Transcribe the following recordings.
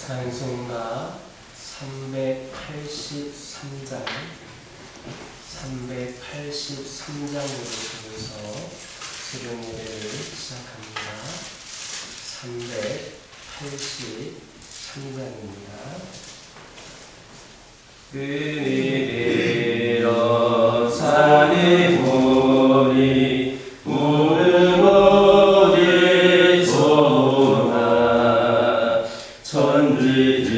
찬송가 383장 383장으로 보면서 수련 예배를 시작합니다. 383장입니다. 그리되어 산이 보니 우는 어디 소나 천지진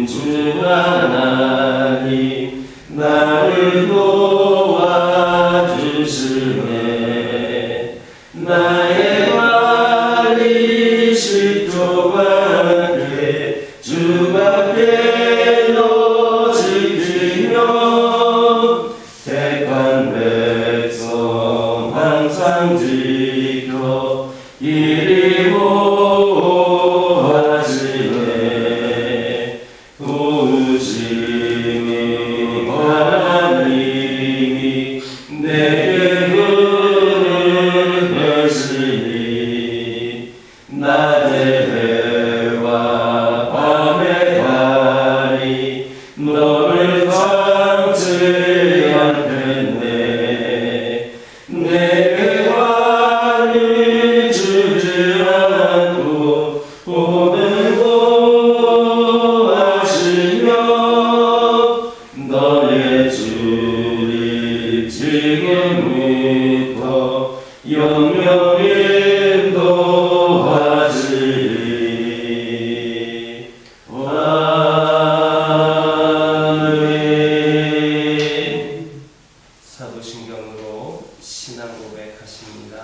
주 하나님 나를 도와주시네. 나의 말이 실족하게 주 앞에 지키며 택한 백성 항상 지켜 이리 보호하시네. 도우심이 하나님이 내게 은혜 되시니 낮의 해와 밤의 달이 너를 참지 않겠네. 내게 관리 주지 않고 오늘 도와주시며 너의 주리 지금부터 영영히 인도하시리. 아멘. 사도신경으로 신앙 고백하십니다.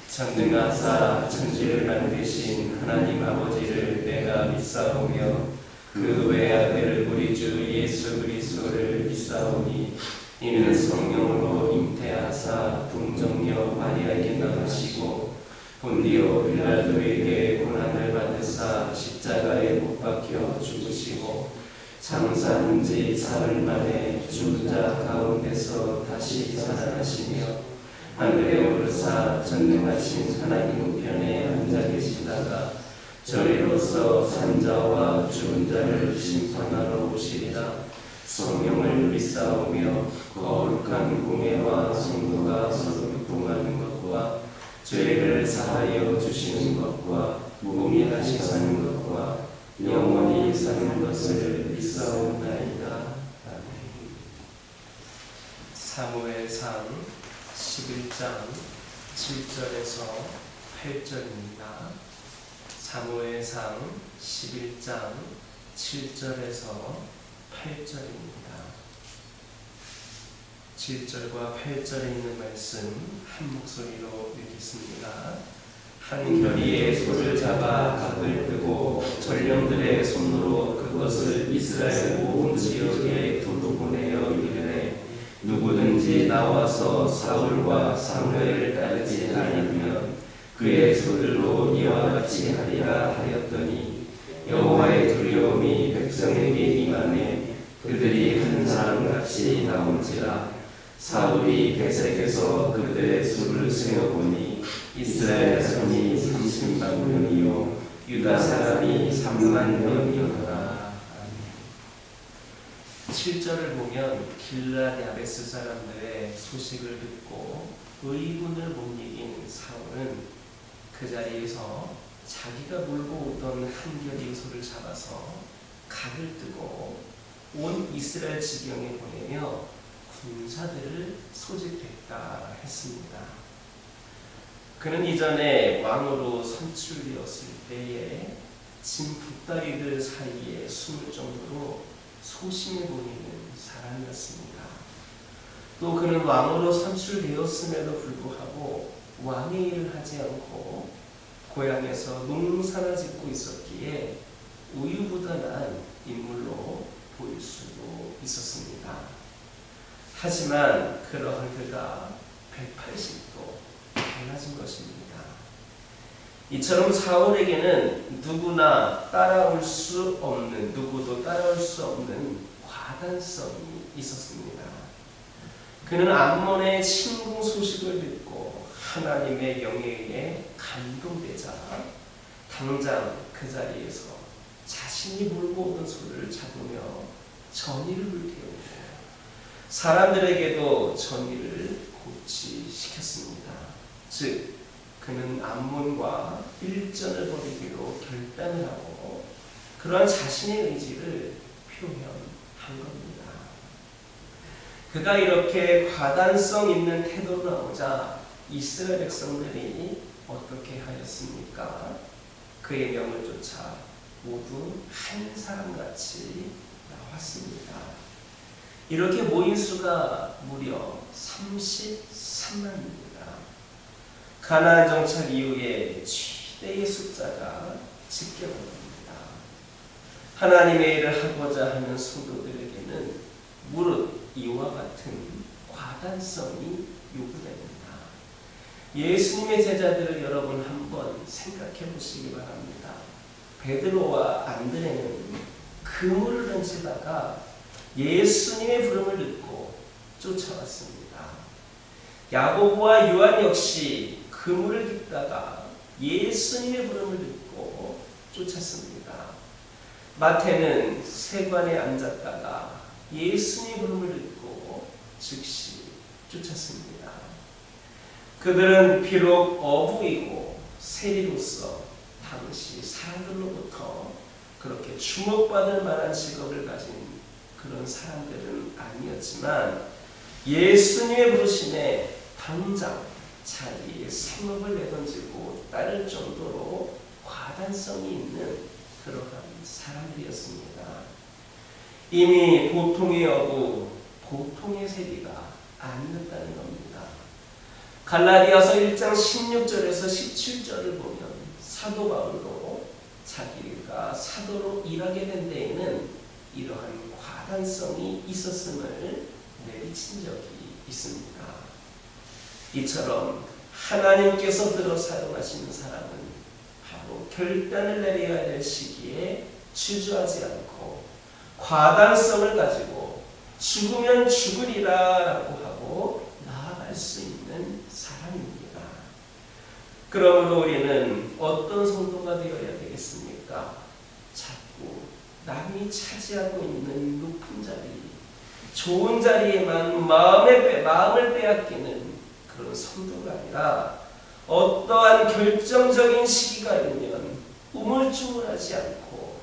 전능하사 천지를 만드신 하나님 아버지를 내가 믿사오며 그 외아들 우리 주 예수 그리스도를 믿사오니 이는 성령으로 잉태하사 동정녀 마리아에게 나으시고 본디오 빌라도에게 고난을 받으사 십자가에 못 박혀 죽으시고 장사한 지 사흘 만에 죽은 자 가운데서 다시 살아나시며 하늘에 오르사 전능하신 하나님 우편에 앉아 계시다가 저리로서 산자와 죽은 자를 심판하러 오시리라. 성령을 믿사오며 거룩한 공예와 성도가 서로 교통하는 것과 죄를 사하여 주시는 것과 무궁이다시 사는 것과 영원히 사는 것을 믿사옵나이다. 아멘. 사무엘상 11장 7절에서 8절입니다. 사무엘상 11장 7절에서 8절입니다. 7절과 8절에 있는 말씀 한 목소리로 읽겠습니다. 한 결의의 소를 잡아 각을 뜨고 전령들의 손으로 그것을 이스라엘 온 지역에 두루 보내어 이르되 누구든지 나와서 사울과 사무엘을 따르지 않으면 그의 소들로 이와 같이 하리라 하였더니 여호와의 두려움이 백성에게 임하매 그들이 한 사람같이 나온지라. 사울이 베색에서 그들의 수를 세어보니 이스라엘 사람이 30만 명이요 유다 사람이 3만 명이었더라. 7절을 보면 길르앗 야베스 사람들의 소식을 듣고 의군을 못 이긴 사울은 그 자리에서 자기가 몰고 오던 한결의 소를 잡아서 각을 뜨고 온 이스라엘 지경에 보내며 군사들을 소집했다 했습니다. 그는 이전에 왕으로 선출되었을 때에 진 붓다리들 사이에 숨을 정도로 소심해 보이는 사람이었습니다. 또 그는 왕으로 선출되었음에도 불구하고 왕의 일을 하지 않고 고향에서 농사나 짓고 있었기에 우유부단한 인물로 보일 수도 있었습니다. 하지만 그러한 그가 180도 달라진 것입니다. 이처럼 사울에게는 누구도 따라올 수 없는 과단성이 있었습니다. 그는 암몬의 침공 소식을 듣고 하나님의 영에 의해 감동되자 당장 그 자리에서 자신이 몰고 오던 소를 잡으며 전의를 불태우고 사람들에게도 전의를 고취시켰습니다. 즉 그는 암몬과 일전을 벌이기로 결단을 하고 그러한 자신의 의지를 표현한 겁니다. 그가 이렇게 과단성 있는 태도로 나오자 이스라엘 백성들이 어떻게 하였습니까? 그의 명을 쫓아 모두 한 사람같이 나왔습니다. 이렇게 모인 수가 무려 33만입니다. 가나안 정착 이후에 최대의 숫자가 집계됩니다. 하나님의 일을 하고자 하는 성도들에게는 무릇 이와 같은 과단성이 요구됩니다. 예수님의 제자들을 여러분 한번 생각해 보시기 바랍니다. 베드로와 안드레는 그물을 던지다가 예수님의 부름을 듣고 쫓아왔습니다. 야고보와 요한 역시 그물을 깃다가 예수님의 부름을 듣고 쫓았습니다. 마태는 세관에 앉았다가 예수님의 부름을 듣고 즉시 쫓았습니다. 그들은 비록 어부이고 세리로서 당시 사람들로부터 그렇게 주목받을 만한 직업을 가진 그런 사람들은 아니었지만 예수님의 부르심에 당장 자기의 생업을 내던지고 따를 정도로 과단성이 있는 그러한 사람들이었습니다. 이미 보통의 어부, 보통의 세리가 아니었다는 겁니다. 갈라디아서 1장 16절에서 17절을 보면 사도 바울도 자기가 사도로 일하게 된 데에는 이러한 과단성이 있었음을 내비친 적이 있습니다. 이처럼 하나님께서 들어 사용하시는 사람은 바로 결단을 내려야 될 시기에 주저하지 않고 과단성을 가지고 죽으면 죽으리라 라고 하고 나아갈 수 있는 사람입니다. 그러므로 우리는 어떤 성도가 되어야 되겠습니까? 자꾸 남이 차지하고 있는 높은 자리, 좋은 자리에만 마음을 빼앗기는 그런 성도가 아니라 어떠한 결정적인 시기가 있으면 우물쭈물하지 않고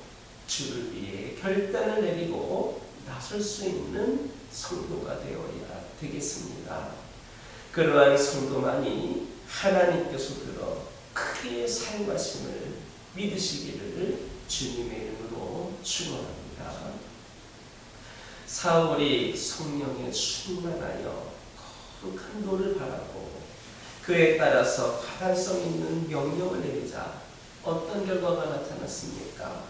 주를 위해 결단을 내리고 나설 수 있는 성도가 되어야 되겠습니다. 그러한 성도만이 하나님께서 들어 크게 사용하심을 믿으시기를 주님의 이름으로 축원합니다. 사울이 성령에 충만하여 거룩한 도를 바라고 그에 따라서 과단성 있는 명령을 내리자 어떤 결과가 나타났습니까?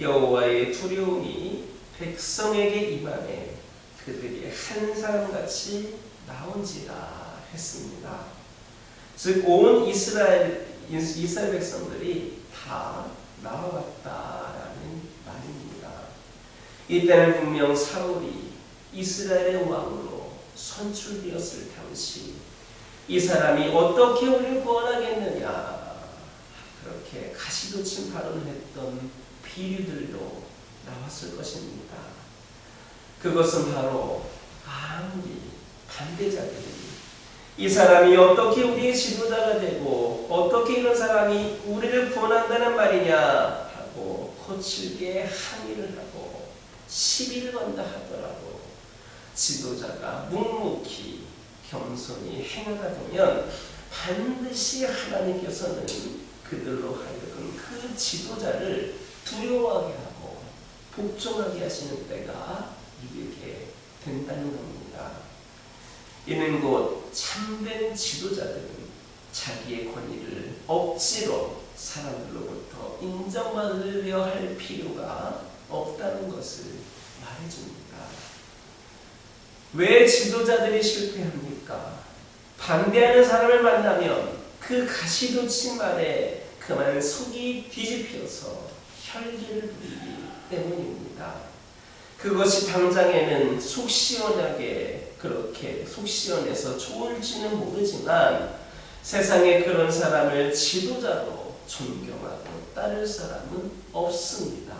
여호와의 두려움이 백성에게 임하매 그들이 한 사람같이 나온지라 했습니다. 즉 온 이스라엘 백성들이 다 나와갔다라는 말입니다. 이때는 분명 사울이 이스라엘의 왕으로 선출되었을 당시 이 사람이 어떻게 우리를 구원하겠느냐 그렇게 가시돋친 발언을 했던 비류들도 나왔을 것입니다. 그것은 바로 아무리 반대자들이 이 사람이 어떻게 우리의 지도자가 되고 어떻게 이런 사람이 우리를 구원한다는 말이냐 하고 거칠게 항의를 하고 시비를 건다 하더라도 지도자가 묵묵히 겸손히 행하다 보면 반드시 하나님께서는 그들로 하여금 그 지도자를 두려워하게 하고 복종하게 하시는 때가 이르게 된다는 겁니다. 이는 곧 참된 지도자들은 자기의 권위를 억지로 사람들로부터 인정받으려 할 필요가 없다는 것을 말해줍니다. 왜 지도자들이 실패합니까? 반대하는 사람을 만나면 그 가시돋친 말에 그만 속이 뒤집혀서 혈기를 부리기 때문입니다. 그것이 당장에는 속 시원하게 그렇게 속 시원해서 좋을지는 모르지만 세상에 그런 사람을 지도자로 존경하고 따를 사람은 없습니다.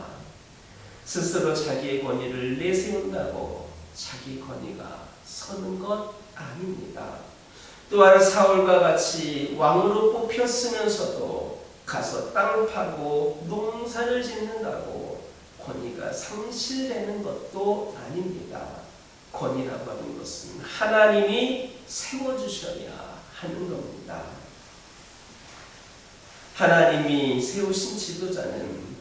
스스로 자기의 권위를 내세운다고 자기 권위가 서는 것 아닙니다. 또한 사울과 같이 왕으로 뽑혔으면서도 가서 땅 파고 농사를 짓는다고 권위가 상실되는 것도 아닙니다. 권위라고 하는 것은 하나님이 세워주셔야 하는 겁니다. 하나님이 세우신 지도자는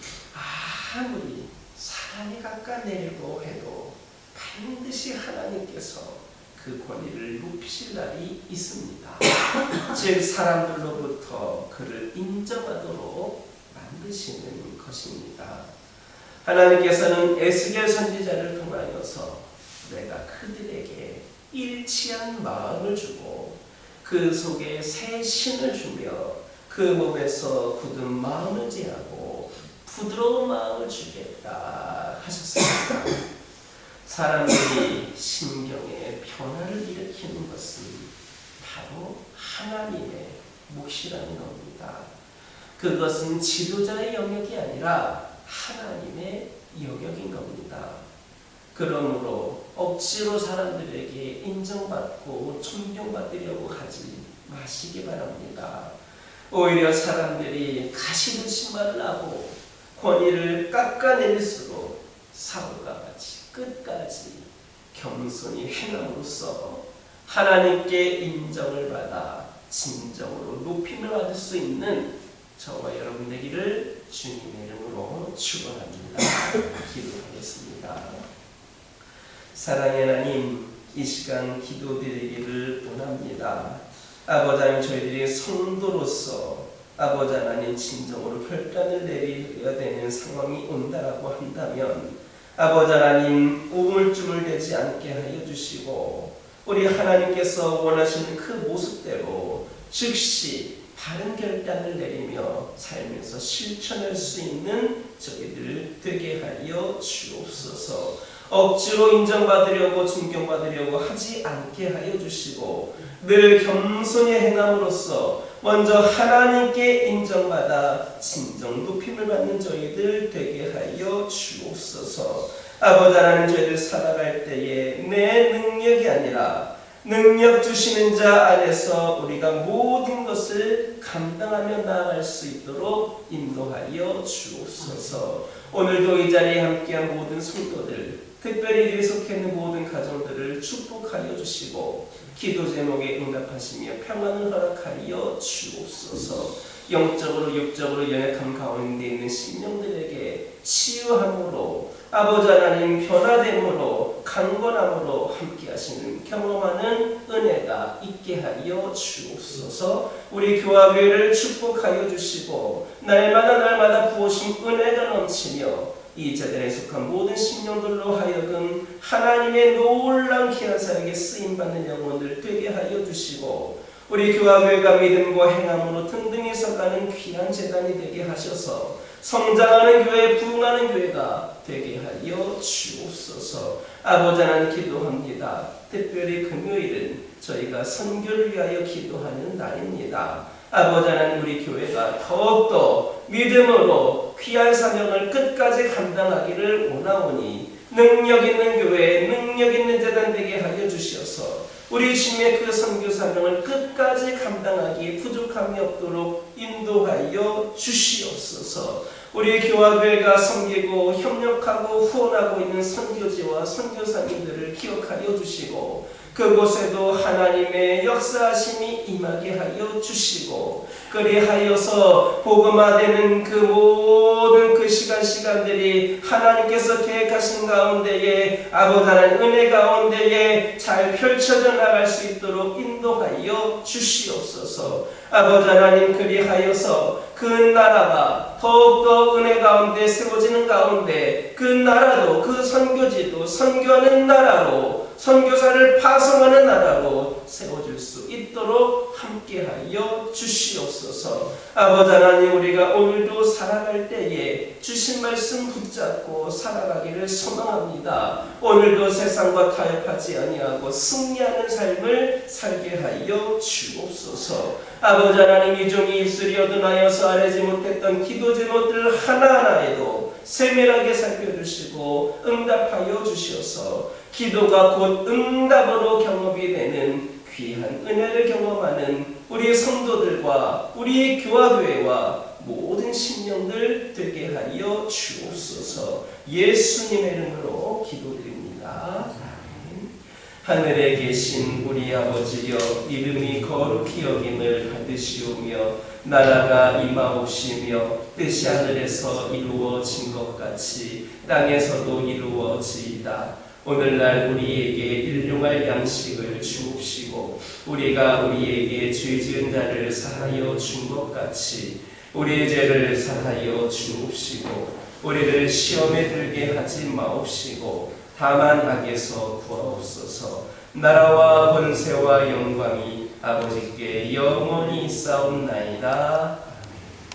아무리 사람이 깎아내리고 해도 반드시 하나님께서 그 권위를 높이실 날이 있습니다. 즉 사람들로부터 그를 인정하도록 만드시는 것입니다. 하나님께서는 에스겔 선지자를 통하여서 내가 그들에게 일치한 마음을 주고 그 속에 새 신을 주며 그 몸에서 굳은 마음을 제하고 부드러운 마음을 주겠다 하셨습니다. 사람들이 심경에 변화를 일으키는 것은 바로 하나님의 몫이라는 겁니다. 그것은 지도자의 영역이 아니라 하나님의 영역인 겁니다. 그러므로 억지로 사람들에게 인정받고 존경받으려고 하지 마시기 바랍니다. 오히려 사람들이 가시는 신발을 하고 권위를 깎아내릴수록 사울과 같이 끝까지 겸손히 행함으로써 하나님께 인정을 받아 진정으로 높임을 받을 수 있는 저와 여러분 되기를 주님의 이름으로 축원합니다. 기도하겠습니다. 사랑의 하나님, 이 시간 기도드리기를 원합니다. 아버지 하나님, 저희들이 성도로서 아버지 하나님 진정으로 결단을 내려야 되는 상황이 온다라고 한다면 아버지 하나님 우물쭈물되지 않게 하여 주시고 우리 하나님께서 원하시는 그 모습대로 즉시 바른 결단을 내리며 살면서 실천할 수 있는 저희들 되게 하여 주옵소서. 억지로 인정받으려고 존경받으려고 하지 않게 하여 주시고 늘 겸손히 행함으로써 먼저 하나님께 인정받아 진정 높임을 받는 저희들 되게 하여 주옵소서. 아버지 하나님, 저희들 살아갈 때에 내 능력이 아니라 능력 주시는 자 안에서 우리가 모든 것을 감당하며 나아갈 수 있도록 인도하여 주옵소서. 오늘도 이 자리에 함께한 모든 성도들, 특별히 여기 속해 있는 모든 가정들을 축복하여 주시고 기도 제목에 응답하시며 평안을 허락하여 주옵소서. 영적으로 육적으로 연약함 가운데 있는 심령들에게 치유함으로 아버지 하나님 변화됨으로 강건함으로 함께 하시는 경험하는 은혜가 있게 하여 주옵소서. 우리 교화교회를 축복하여 주시고 날마다 부으신 은혜가 넘치며 이 자들에 속한 모든 심령들로 하여금 하나님의 놀라운 귀한 사역에 쓰임받는 영혼들 되게 하여 주시고 우리 교화교회가 믿음과 행함으로 든든히 서가는 귀한 재단이 되게 하셔서 성장하는 교회, 부흥하는 교회가 되게 하여 주옵소서. 아버지 하나님 기도합니다. 특별히 금요일은 저희가 선교를 위하여 기도하는 날입니다. 아버지 하나님, 우리 교회가 더욱더 믿음으로 귀한 사명을 끝까지 감당하기를 원하오니 능력 있는 교회, 능력 있는 재단 되게 하여 주시어서 우리 주님의 그 선교 사명을 끝까지 감당하기 부족함이 없도록 인도하여 주시옵소서. 우리 교화교회가 섬기고 협력하고 후원하고 있는 선교지와 선교사님들을 기억하여 주시고 그곳에도 하나님의 역사하심이 임하게 하여 주시고 그리하여서 복음화되는 그 모든 그 시간들이 하나님께서 계획하신 가운데에 아버지 하나님 은혜 가운데에 잘 펼쳐져 나갈 수 있도록 인도하여 주시옵소서. 아버지 하나님, 그리하여서 그 나라가 더욱더 은혜 가운데 세워지는 가운데 그 나라도 그 선교지도 선교하는 나라로 선교사를 파송하는 나라로 세워질 수 있도록 함께하여 주시옵소서. 아버지 하나님, 우리가 오늘도 살아갈 때에 주신 말씀 붙잡고 살아가기를 소망합니다. 오늘도 세상과 타협하지 아니하고 승리하는 삶을 살게 하여 주옵소서. 아버지 하나님, 이 종이 입술이 어둔하여서 아뢰지 못했던 기도 제목들 하나하나에도 세밀하게 살펴주시고 응답하여 주시어서 기도가 곧 응답으로 경험이 되는 귀한 은혜를 경험하는 우리 성도들과 우리 교화교회와 모든 심령들 되게 하여 주옵소서. 예수님의 이름으로 기도드립니다. 하늘에 계신 우리 아버지여, 이름이 거룩히 여김을 받으시오며 나라가 임하옵시며 뜻이 하늘에서 이루어진 것 같이 땅에서도 이루어지이다. 오늘날 우리에게 일용할 양식을 주옵시고 우리가 우리에게 죄 지은 자를 사하여 준 것 같이 우리의 죄를 사하여 주옵시고 우리를 시험에 들게 하지 마옵시고 다만 악에서 구하옵소서. 나라와 권세와 영광이 아버지께 영원히 있사옵나이다.